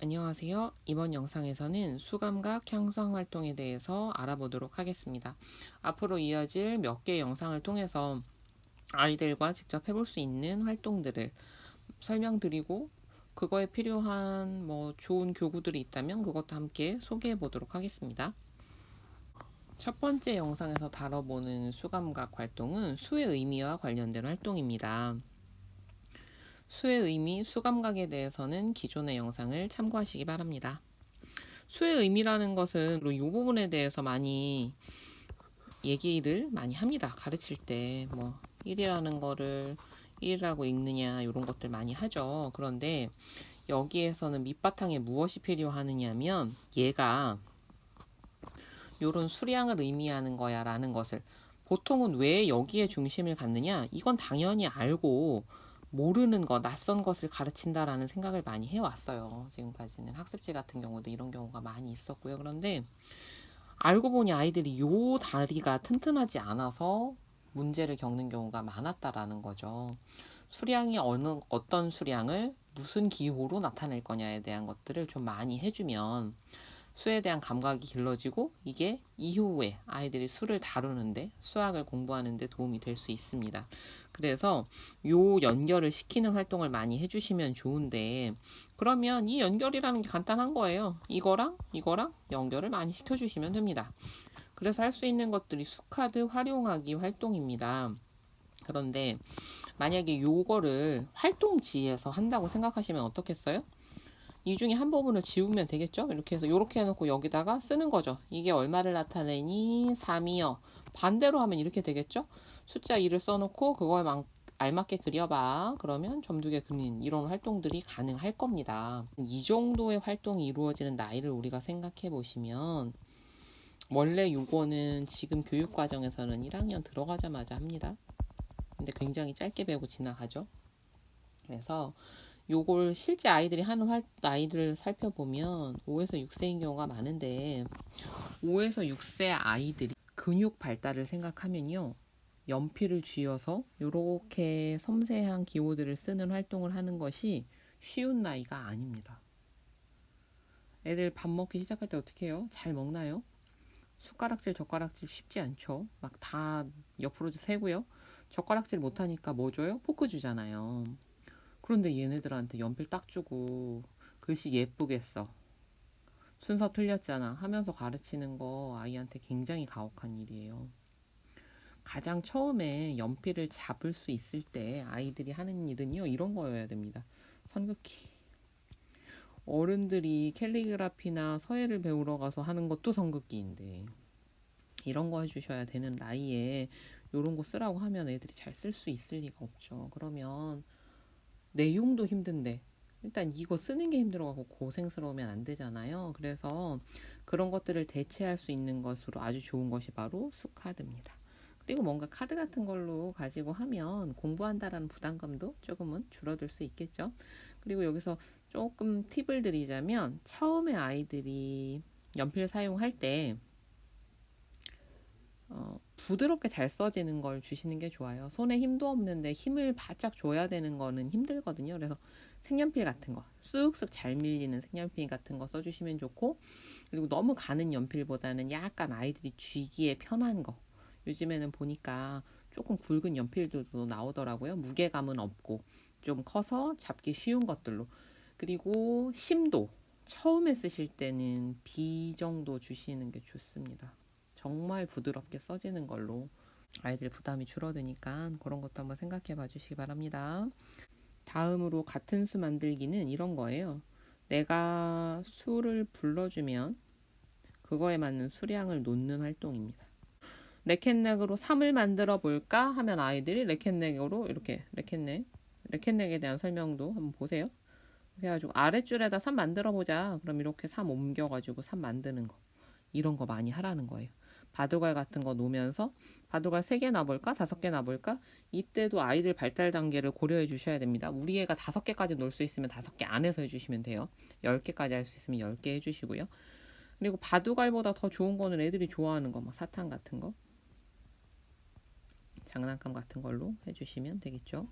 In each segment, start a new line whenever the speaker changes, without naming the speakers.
안녕하세요. 이번 영상에서는 수감각 형성 활동에 대해서 알아보도록 하겠습니다. 앞으로 이어질 몇 개의 영상을 통해서 아이들과 직접 해볼 수 있는 활동들을 설명드리고 그거에 필요한 좋은 교구들이 있다면 그것도 함께 소개해 보도록 하겠습니다. 첫 번째 영상에서 다뤄보는 수감각 활동은 수의 의미와 관련된 활동입니다. 수의 의미, 수감각에 대해서는 기존의 영상을 참고하시기 바랍니다. 수의 의미라는 것은 이 부분에 대해서 많이 얘기를 많이 합니다. 가르칠 때 1이라는 거를 1이라고 읽느냐 이런 것들 많이 하죠. 그런데 여기에서는 밑바탕에 무엇이 필요하느냐면 얘가 요런 수량을 의미하는 거야 라는 것을, 보통은 왜 여기에 중심을 갖느냐, 이건 당연히 알고 모르는 거, 낯선 것을 가르친다라는 생각을 많이 해왔어요. 지금까지는 학습지 같은 경우도 이런 경우가 많이 있었고요. 그런데 알고 보니 아이들이 요 다리가 튼튼하지 않아서 문제를 겪는 경우가 많았다라는 거죠. 수량이 어떤 수량을 무슨 기호로 나타낼 거냐에 대한 것들을 좀 많이 해주면 수에 대한 감각이 길러지고 이게 이후에 아이들이 수를 다루는데, 수학을 공부하는데 도움이 될 수 있습니다. 그래서 요 연결을 시키는 활동을 많이 해주시면 좋은데, 그러면 이 연결이라는 게 간단한 거예요. 이거랑 이거랑 연결을 많이 시켜주시면 됩니다. 그래서 할 수 있는 것들이 수카드 활용하기 활동입니다. 그런데 만약에 요거를 활동지에서 한다고 생각하시면 어떻겠어요? 이 중에 한 부분을 지우면 되겠죠? 이렇게 해서 이렇게 해놓고 여기다가 쓰는 거죠. 이게 얼마를 나타내니? 3이요. 반대로 하면 이렇게 되겠죠? 숫자 2를 써놓고 그거에 알맞게 그려봐. 그러면 점두개 그리는 이런 활동들이 가능할 겁니다. 이 정도의 활동이 이루어지는 나이를 우리가 생각해 보시면, 원래 요거는 지금 교육과정에서는 1학년 들어가자마자 합니다. 근데 굉장히 짧게 배우고 지나가죠. 그래서 요걸 실제 아이들이 하는 아이들을 살펴보면 5에서 6세인 경우가 많은데, 5에서 6세 아이들이 근육 발달을 생각하면요, 연필을 쥐어서 요렇게 섬세한 기호들을 쓰는 활동을 하는 것이 쉬운 나이가 아닙니다. 애들 밥 먹기 시작할 때 어떻게 해요? 잘 먹나요? 숟가락질 젓가락질 쉽지 않죠. 막 다 옆으로 세고요. 젓가락질 못하니까 뭐 줘요? 포크 주잖아요. 그런데 얘네들한테 연필 딱 주고 글씨 예쁘게 써, 순서 틀렸잖아 하면서 가르치는 거 아이한테 굉장히 가혹한 일이에요. 가장 처음에 연필을 잡을 수 있을 때 아이들이 하는 일은요, 이런 거여야 됩니다. 선긋기. 어른들이 캘리그라피나 서예를 배우러 가서 하는 것도 선긋기인데, 이런 거 해주셔야 되는 나이에 이런 거 쓰라고 하면 애들이 잘 쓸 수 있을 리가 없죠. 그러면 내용도 힘든데 일단 이거 쓰는 게 힘들어가고 고생스러우면 안 되잖아요. 그래서 그런 것들을 대체할 수 있는 것으로 아주 좋은 것이 바로 수카드입니다. 그리고 뭔가 카드 같은 걸로 가지고 하면 공부한다라는 부담감도 조금은 줄어들 수 있겠죠. 그리고 여기서 조금 팁을 드리자면, 처음에 아이들이 연필 사용할 때 부드럽게 잘 써지는 걸 주시는 게 좋아요. 손에 힘도 없는데 힘을 바짝 줘야 되는 거는 힘들거든요. 그래서 색연필 같은 거, 쑥쑥 잘 밀리는 색연필 같은 거 써주시면 좋고, 그리고 너무 가는 연필보다는 약간 아이들이 쥐기에 편한 거, 요즘에는 보니까 조금 굵은 연필들도 나오더라고요. 무게감은 없고 좀 커서 잡기 쉬운 것들로. 그리고 심도, 처음에 쓰실 때는 B 정도 주시는 게 좋습니다. 정말 부드럽게 써지는 걸로 아이들 부담이 줄어드니까 그런 것도 한번 생각해 봐 주시기 바랍니다. 다음으로 같은 수 만들기는 이런 거예요. 내가 수를 불러주면 그거에 맞는 수량을 놓는 활동입니다. 레켓넥으로 3을 만들어 볼까 하면 아이들이 레켓넥으로 이렇게 레켓넥에 대한 설명도 한번 보세요. 그래가지고 아랫줄에다 3 만들어 보자. 그럼 이렇게 3 옮겨가지고 3 만드는 거, 이런 거 많이 하라는 거예요. 바둑알 같은 거 놓으면서 바둑알 3개 놔볼까? 5개 놔볼까? 이때도 아이들 발달 단계를 고려해 주셔야 됩니다. 우리 애가 5개까지 놓을 수 있으면 5개 안에서 해주시면 돼요. 10개까지 할 수 있으면 10개 해주시고요. 그리고 바둑알보다 더 좋은 거는 애들이 좋아하는 거, 막 사탕 같은 거, 장난감 같은 걸로 해주시면 되겠죠.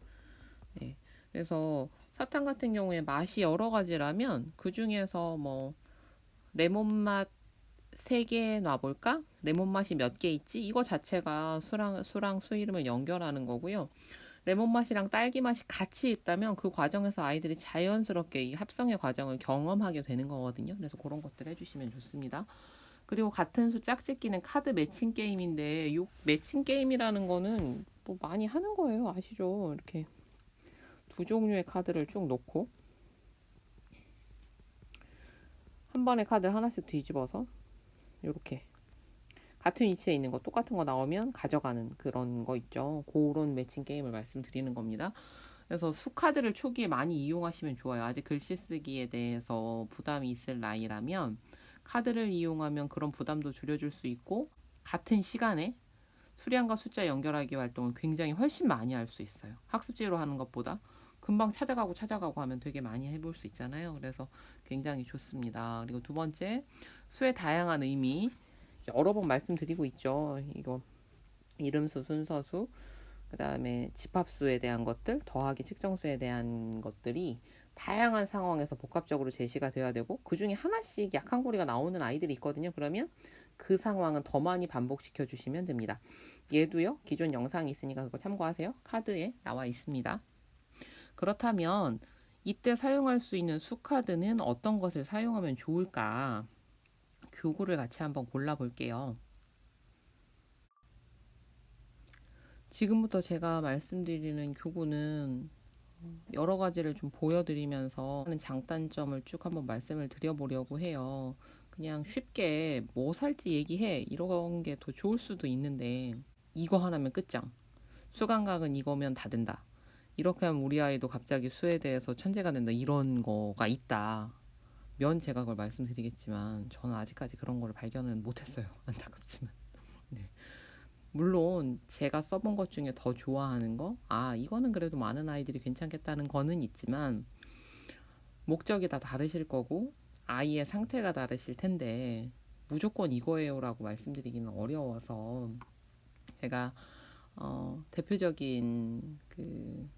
네. 그래서 사탕 같은 경우에 맛이 여러 가지라면 그 중에서 뭐 레몬 맛 3개 놔볼까? 레몬 맛이 몇 개 있지? 이거 자체가 수랑 수 이름을 연결하는 거고요. 레몬 맛이랑 딸기 맛이 같이 있다면 그 과정에서 아이들이 자연스럽게 이 합성의 과정을 경험하게 되는 거거든요. 그래서 그런 것들 해주시면 좋습니다. 그리고 같은 수 짝짓기는 카드 매칭 게임인데 이 매칭 게임이라는 거는 뭐 많이 하는 거예요. 아시죠? 이렇게 두 종류의 카드를 쭉 놓고 한 번에 카드를 하나씩 뒤집어서 이렇게 같은 위치에 있는 거 똑같은 거 나오면 가져가는 그런 거 있죠. 그런 매칭 게임을 말씀드리는 겁니다. 그래서 수카드를 초기에 많이 이용하시면 좋아요. 아직 글씨 쓰기에 대해서 부담이 있을 나이라면 카드를 이용하면 그런 부담도 줄여줄 수 있고 같은 시간에 수량과 숫자 연결하기 활동을 굉장히 훨씬 많이 할 수 있어요. 학습지로 하는 것보다 금방 찾아가고 하면 되게 많이 해볼 수 있잖아요. 그래서 굉장히 좋습니다. 그리고 두 번째, 수의 다양한 의미 여러 번 말씀드리고 있죠. 이거 이름수, 순서수, 그 다음에 집합수에 대한 것들, 더하기 측정수에 대한 것들이 다양한 상황에서 복합적으로 제시가 돼야 되고 그 중에 하나씩 약한 고리가 나오는 아이들이 있거든요. 그러면 그 상황은 더 많이 반복시켜 주시면 됩니다. 얘도요. 기존 영상이 있으니까 그거 참고하세요. 카드에 나와 있습니다. 그렇다면 이때 사용할 수 있는 수카드는 어떤 것을 사용하면 좋을까? 교구를 같이 한번 골라볼게요. 지금부터 제가 말씀드리는 교구는 여러 가지를 좀 보여드리면서 장단점을 쭉 한번 말씀을 드려보려고 해요. 그냥 쉽게 뭐 살지 얘기해 이런 게 더 좋을 수도 있는데 이거 하나면 끝장. 수감각은 이거면 다 된다. 이렇게 하면 우리 아이도 갑자기 수에 대해서 천재가 된다. 이런 거가 있다. 면 제가 그걸 말씀드리겠지만 저는 아직까지 그런 거를 발견은 못했어요. 안타깝지만. 네. 물론 제가 써본 것 중에 더 좋아하는 거, 이거는 그래도 많은 아이들이 괜찮겠다는 거는 있지만 목적이 다 다르실 거고 아이의 상태가 다르실 텐데 무조건 이거예요라고 말씀드리기는 어려워서 제가 대표적인 그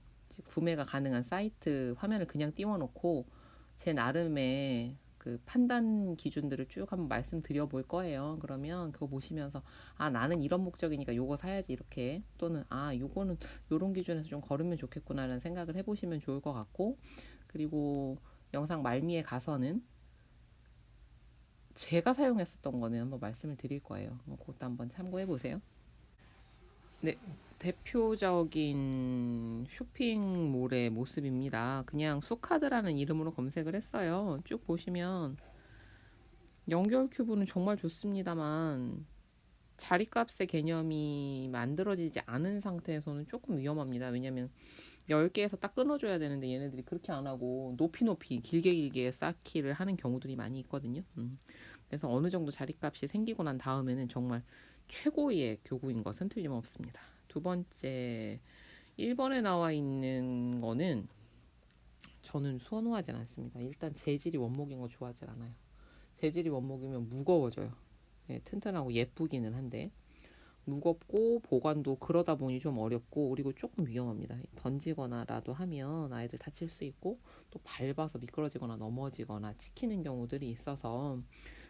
구매가 가능한 사이트 화면을 그냥 띄워놓고 제 나름의 그 판단 기준들을 쭉 한번 말씀드려 볼 거예요. 그러면 그거 보시면서 나는 이런 목적이니까 요거 사야지 이렇게 또는 요거는 요런 기준에서 좀 걸으면 좋겠구나라는 생각을 해보시면 좋을 것 같고 그리고 영상 말미에 가서는 제가 사용했었던 거는 한번 말씀을 드릴 거예요. 그것도 한번 참고해 보세요. 네, 대표적인 쇼핑몰의 모습입니다. 그냥 수카드라는 이름으로 검색을 했어요. 쭉 보시면 연결 큐브는 정말 좋습니다만 자리값의 개념이 만들어지지 않은 상태에서는 조금 위험합니다. 왜냐면 10개에서 딱 끊어줘야 되는데 얘네들이 그렇게 안 하고 높이 길게 쌓기를 하는 경우들이 많이 있거든요. 그래서 어느 정도 자리값이 생기고 난 다음에는 정말 최고의 교구인 것은 틀림없습니다. 두 번째, 1번에 나와 있는 거는 저는 선호하진 않습니다. 일단 재질이 원목인 거 좋아하진 않아요. 재질이 원목이면 무거워져요. 네, 튼튼하고 예쁘기는 한데 무겁고 보관도 그러다 보니 좀 어렵고 그리고 조금 위험합니다. 던지거나라도 하면 아이들 다칠 수 있고 또 밟아서 미끄러지거나 넘어지거나 치키는 경우들이 있어서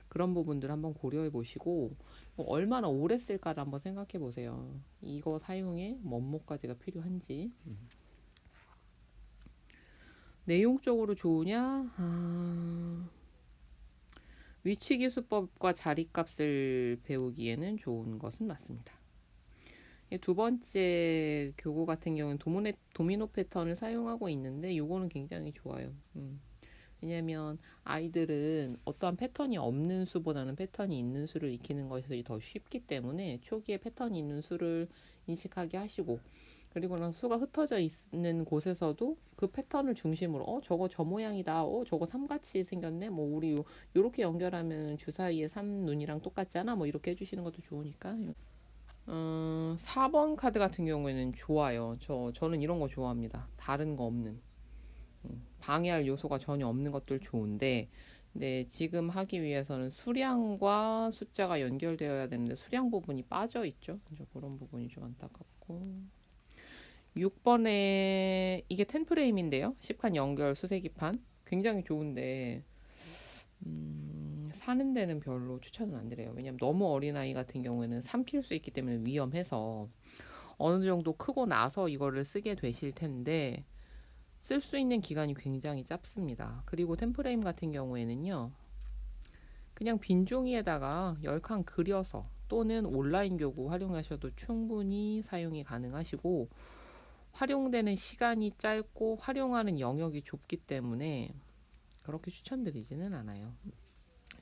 그런 부분들 한번 고려해 보시고 뭐 얼마나 오래 쓸까를 한번 생각해 보세요. 이거 사용에 원목까지가 필요한지. 내용적으로 좋으냐? 위치기수법과 자리값을 배우기에는 좋은 것은 맞습니다. 두 번째 교구 같은 경우는 도미노 패턴을 사용하고 있는데 이거는 굉장히 좋아요. 왜냐하면 아이들은 어떠한 패턴이 없는 수보다는 패턴이 있는 수를 익히는 것이 더 쉽기 때문에 초기에 패턴이 있는 수를 인식하게 하시고 그리고는 수가 흩어져 있는 곳에서도 그 패턴을 중심으로 저거 저 모양이다. 저거 삼같이 생겼네. 뭐 우리 요렇게 연결하면 주사위의 3눈이랑 똑같잖아. 뭐 이렇게 해주시는 것도 좋으니까 4번 카드 같은 경우에는 좋아요. 저는 이런 거 좋아합니다. 다른 거 없는. 방해할 요소가 전혀 없는 것들 좋은데, 근데 지금 하기 위해서는 수량과 숫자가 연결되어야 되는데 수량 부분이 빠져 있죠. 그래서 그런 부분이 좀 안타깝고. 6번에 이게 10프레임인데요. 10칸 연결 수세기판. 굉장히 좋은데 사는 데는 별로 추천은 안 드려요. 왜냐면 너무 어린아이 같은 경우에는 삼킬 수 있기 때문에 위험해서 어느 정도 크고 나서 이거를 쓰게 되실 텐데 쓸 수 있는 기간이 굉장히 짧습니다. 그리고 템프레임 같은 경우에는요. 그냥 빈 종이에다가 10칸 그려서 또는 온라인 교구 활용하셔도 충분히 사용이 가능하시고 활용되는 시간이 짧고 활용하는 영역이 좁기 때문에 그렇게 추천드리지는 않아요.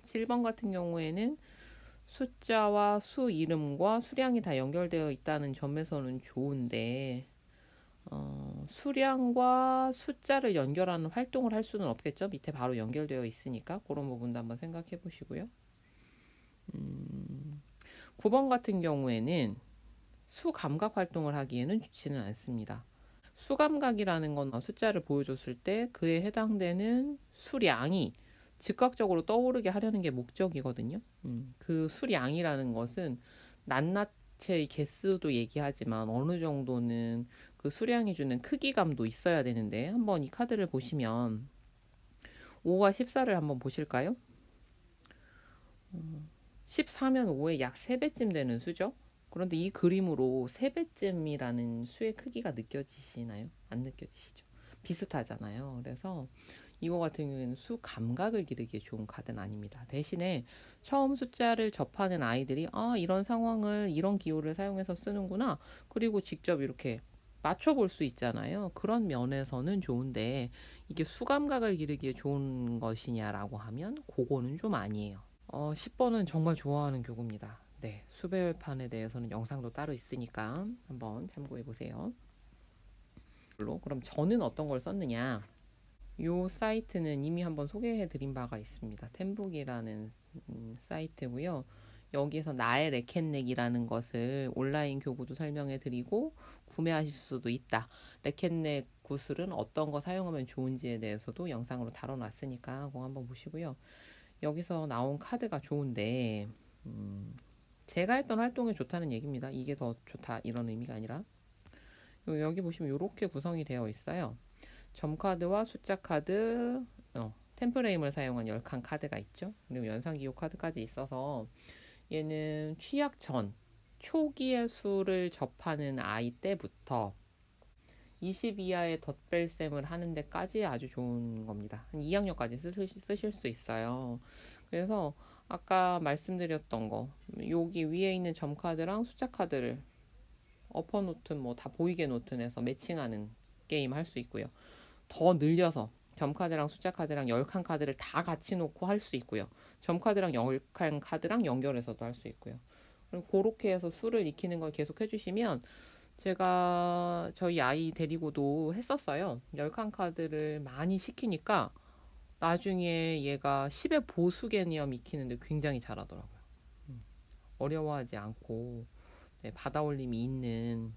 7번 같은 경우에는 숫자와 수 이름과 수량이 다 연결되어 있다는 점에서는 좋은데 수량과 숫자를 연결하는 활동을 할 수는 없겠죠. 밑에 바로 연결되어 있으니까 그런 부분도 한번 생각해 보시고요. 9번 같은 경우에는 수감각 활동을 하기에는 좋지는 않습니다. 수감각이라는 건 숫자를 보여줬을 때 그에 해당되는 수량이 즉각적으로 떠오르게 하려는 게 목적이거든요. 그 수량이라는 것은 낱낱의 개수도 얘기하지만 어느 정도는 그 수량이 주는 크기감도 있어야 되는데 한번 이 카드를 보시면 5와 14를 한번 보실까요? 14면 5의 약 3배쯤 되는 수죠. 그런데 이 그림으로 3배쯤이라는 수의 크기가 느껴지시나요? 안 느껴지시죠? 비슷하잖아요. 그래서 이거 같은 경우에는 수 감각을 기르기에 좋은 카드는 아닙니다. 대신에 처음 숫자를 접하는 아이들이 이런 상황을 이런 기호를 사용해서 쓰는구나. 그리고 직접 이렇게 맞춰볼 수 있잖아요. 그런 면에서는 좋은데 이게 수 감각을 기르기에 좋은 것이냐라고 하면 그거는 좀 아니에요. 10번은 정말 좋아하는 교구입니다. 네, 수배열판에 대해서는 영상도 따로 있으니까 한번 참고해 보세요. 그럼 저는 어떤 걸 썼느냐? 요 사이트는 이미 한번 소개해 드린 바가 있습니다. 템북이라는 사이트고요. 여기에서 나의 레켓넥이라는 것을 온라인 교구도 설명해 드리고 구매하실 수도 있다. 레켓넥 구슬은 어떤 거 사용하면 좋은지에 대해서도 영상으로 다뤄놨으니까 그거 한번 보시고요. 여기서 나온 카드가 좋은데 제가 했던 활동에 좋다는 얘기입니다. 이게 더 좋다 이런 의미가 아니라 여기 보시면 이렇게 구성이 되어 있어요. 점카드와 숫자 카드, 템프레임을 사용한 10칸 카드가 있죠. 그리고 연상기호 카드까지 있어서 얘는 취약 전 초기의 수를 접하는 아이 때부터 20 이하의 덧뺄셈을 하는 데까지 아주 좋은 겁니다. 한 2학년까지 쓰실 수 있어요. 그래서 아까 말씀드렸던 거 여기 위에 있는 점카드랑 숫자 카드를 어퍼 노튼 뭐 다 보이게 노튼에서 매칭하는 게임 할 수 있고요. 더 늘려서 점카드랑 숫자 카드랑 10칸 카드를 다 같이 놓고 할 수 있고요. 점카드랑 10칸 카드랑 연결해서도 할 수 있고요. 그리고 그렇게 해서 수를 익히는 걸 계속 해주시면 제가 저희 아이 데리고도 했었어요. 10칸 카드를 많이 시키니까 나중에 얘가 10의 보수 개념 익히는데 굉장히 잘하더라고요. 어려워하지 않고 받아올림이 있는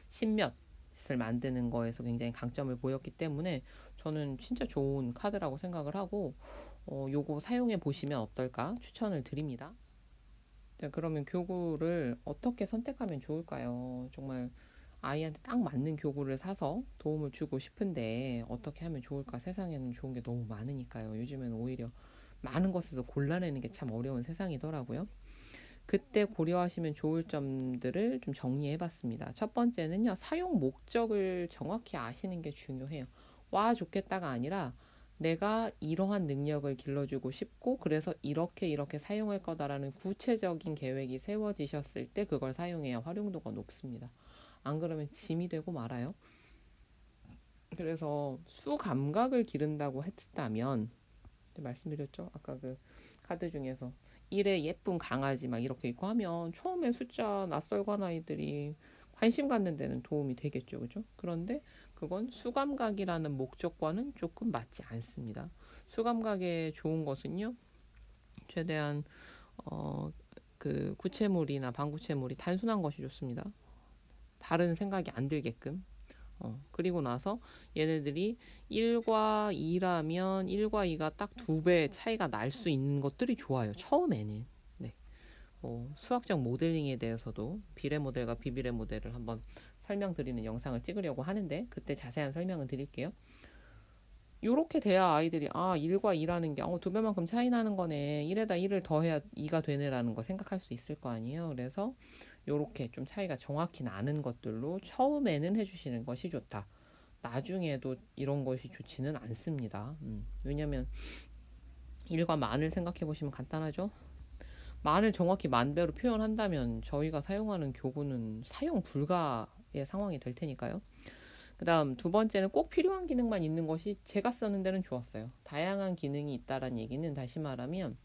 10몇을 만드는 거에서 굉장히 강점을 보였기 때문에 저는 진짜 좋은 카드라고 생각을 하고 요거 사용해 보시면 어떨까 추천을 드립니다. 자, 그러면 교구를 어떻게 선택하면 좋을까요? 정말 아이한테 딱 맞는 교구를 사서 도움을 주고 싶은데 어떻게 하면 좋을까? 세상에는 좋은 게 너무 많으니까요. 요즘에는 오히려 많은 것에서 골라내는 게 참 어려운 세상이더라고요. 그때 고려하시면 좋을 점들을 좀 정리해 봤습니다. 첫 번째는요, 사용 목적을 정확히 아시는 게 중요해요. 와, 좋겠다가 아니라 내가 이러한 능력을 길러주고 싶고, 그래서 이렇게 사용할 거다라는 구체적인 계획이 세워지셨을 때 그걸 사용해야 활용도가 높습니다. 안 그러면 짐이 되고 말아요. 그래서 수 감각을 기른다고 했다면, 말씀드렸죠? 아까 그 카드 중에서 1에 예쁜 강아지 막 이렇게 있고 하면 처음에 숫자 낯설관 아이들이 관심 갖는 데는 도움이 되겠죠. 그죠? 그런데 그건 수감각이라는 목적과는 조금 맞지 않습니다. 수감각의 좋은 것은요. 최대한 그 구체물이나 반구체물이 단순한 것이 좋습니다. 다른 생각이 안 들게끔. 그리고 나서 얘네들이 1과 2라면 1과 2가 딱 2배 차이가 날 수 있는 것들이 좋아요. 처음에는. 네. 수학적 모델링에 대해서도 비례 모델과 비비례 모델을 한번 설명드리는 영상을 찍으려고 하는데 그때 자세한 설명은 드릴게요. 요렇게 돼야 아이들이 아 1과 2라는 게 2배만큼 차이 나는 거네. 1에다 1을 더해야 2가 되네라는 거 생각할 수 있을 거 아니에요. 그래서 요렇게 좀 차이가 정확히 나는 것들로 처음에는 해주시는 것이 좋다. 나중에도 이런 것이 좋지는 않습니다. 왜냐면 1과 만을 생각해 보시면 간단하죠. 만을 정확히 만배로 표현한다면 저희가 사용하는 교구는 사용 불가의 상황이 될 테니까요. 그 다음 두 번째는 꼭 필요한 기능만 있는 것이 제가 쓰는 데는 좋았어요. 다양한 기능이 있다라는 얘기는 다시 말하면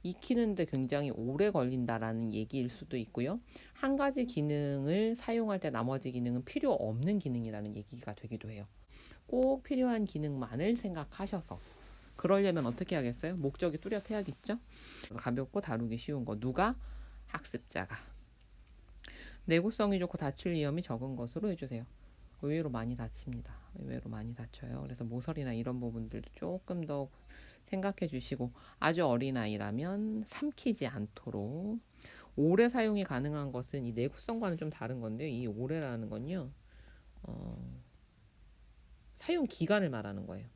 익히는데 굉장히 오래 걸린다라는 얘기일 수도 있고요. 한 가지 기능을 사용할 때 나머지 기능은 필요 없는 기능이라는 얘기가 되기도 해요. 꼭 필요한 기능만을 생각하셔서 그러려면 어떻게 하겠어요? 목적이 뚜렷해야겠죠? 가볍고 다루기 쉬운 거. 누가? 학습자가. 내구성이 좋고 다칠 위험이 적은 것으로 해주세요. 의외로 많이 다칩니다. 의외로 많이 다쳐요. 그래서 모서리나 이런 부분들도 조금 더 생각해 주시고 아주 어린아이라면 삼키지 않도록 오래 사용이 가능한 것은 이 내구성과는 좀 다른 건데요. 이 오래라는 건요. 사용 기간을 말하는 거예요.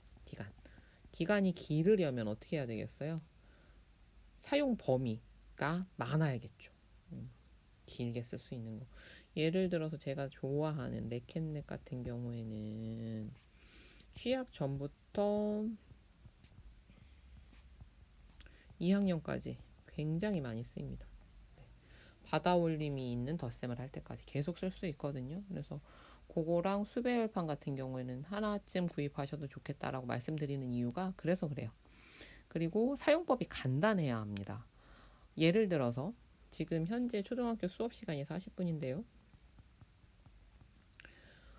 기간이 기르려면 어떻게 해야 되겠어요? 사용 범위가 많아야겠죠. 길게 쓸 수 있는 거. 예를 들어서 제가 좋아하는 네캣넷 같은 경우에는 취약 전부터 2학년까지 굉장히 많이 쓰입니다. 받아올림이 있는 덧셈을 할 때까지 계속 쓸 수 있거든요. 그래서 그거랑 수배열판 같은 경우에는 하나쯤 구입하셔도 좋겠다라고 말씀드리는 이유가 그래서 그래요. 그리고 사용법이 간단해야 합니다. 예를 들어서 지금 현재 초등학교 수업 시간이 40분인데요.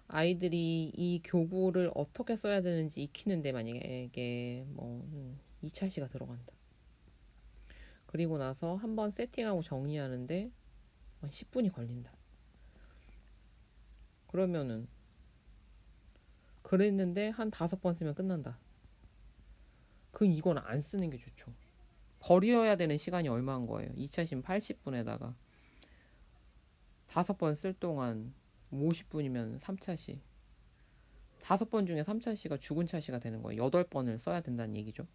아이들이 이 교구를 어떻게 써야 되는지 익히는데 만약에 뭐 2차 시가 들어간다. 그리고 나서 한번 세팅하고 정리하는데 10분이 걸린다. 그러면은 그랬는데 한 5번 쓰면 끝난다. 그럼 이건 안 쓰는 게 좋죠. 버려야 되는 시간이 얼마인 거예요. 2차 시 80분에다가 5번 쓸 동안 50분이면 3차 시 5번 중에 3차 시가 죽은 차 시가 되는 거예요. 8번을 써야 된다는 얘기죠.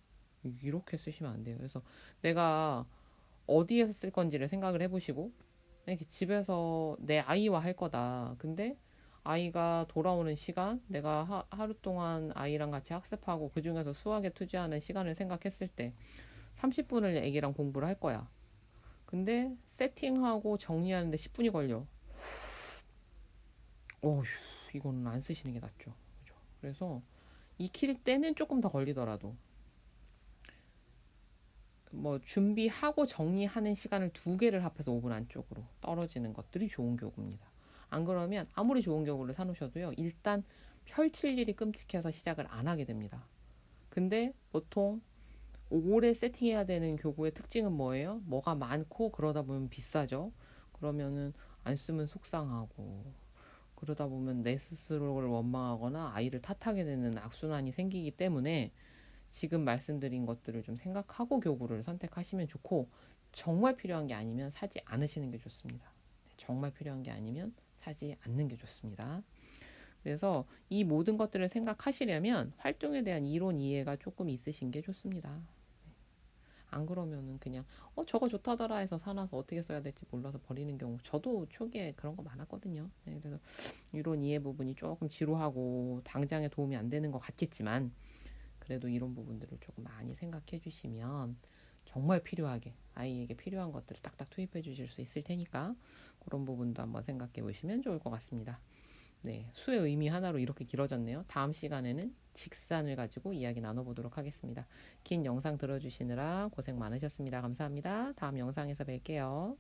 이렇게 쓰시면 안 돼요. 그래서 내가 어디에서 쓸 건지를 생각을 해보시고 이렇게 집에서 내 아이와 할 거다. 근데 아이가 돌아오는 시간, 내가 하루 동안 아이랑 같이 학습하고 그 중에서 수학에 투자하는 시간을 생각했을 때 30분을 애기랑 공부를 할 거야. 근데 세팅하고 정리하는데 10분이 걸려. 어휴, 이거는 안 쓰시는 게 낫죠. 그죠? 그래서 익힐 때는 조금 더 걸리더라도 뭐 준비하고 정리하는 시간을 2개를 합해서 5분 안쪽으로 떨어지는 것들이 좋은 교구입니다. 안 그러면 아무리 좋은 교구를 사놓으셔도요. 일단 펼칠 일이 끔찍해서 시작을 안 하게 됩니다. 근데 보통 오래 세팅해야 되는 교구의 특징은 뭐예요? 뭐가 많고 그러다 보면 비싸죠. 그러면은 안 쓰면 속상하고 그러다 보면 내 스스로를 원망하거나 아이를 탓하게 되는 악순환이 생기기 때문에 지금 말씀드린 것들을 좀 생각하고 교구를 선택하시면 좋고 정말 필요한 게 아니면 사지 않으시는 게 좋습니다. 정말 필요한 게 아니면 사지 않는 게 좋습니다. 그래서 이 모든 것들을 생각하시려면 활동에 대한 이론 이해가 조금 있으신 게 좋습니다. 안 그러면은 그냥 저거 좋다더라 해서 사놔서 어떻게 써야 될지 몰라서 버리는 경우 저도 초기에 그런 거 많았거든요. 네, 그래서 이론 이해 부분이 조금 지루하고 당장에 도움이 안 되는 것 같겠지만 그래도 이런 부분들을 조금 많이 생각해 주시면 정말 필요하게 아이에게 필요한 것들을 딱딱 투입해 주실 수 있을 테니까 그런 부분도 한번 생각해 보시면 좋을 것 같습니다. 네, 수의 의미 하나로 이렇게 길어졌네요. 다음 시간에는 직산을 가지고 이야기 나눠보도록 하겠습니다. 긴 영상 들어주시느라 고생 많으셨습니다. 감사합니다. 다음 영상에서 뵐게요.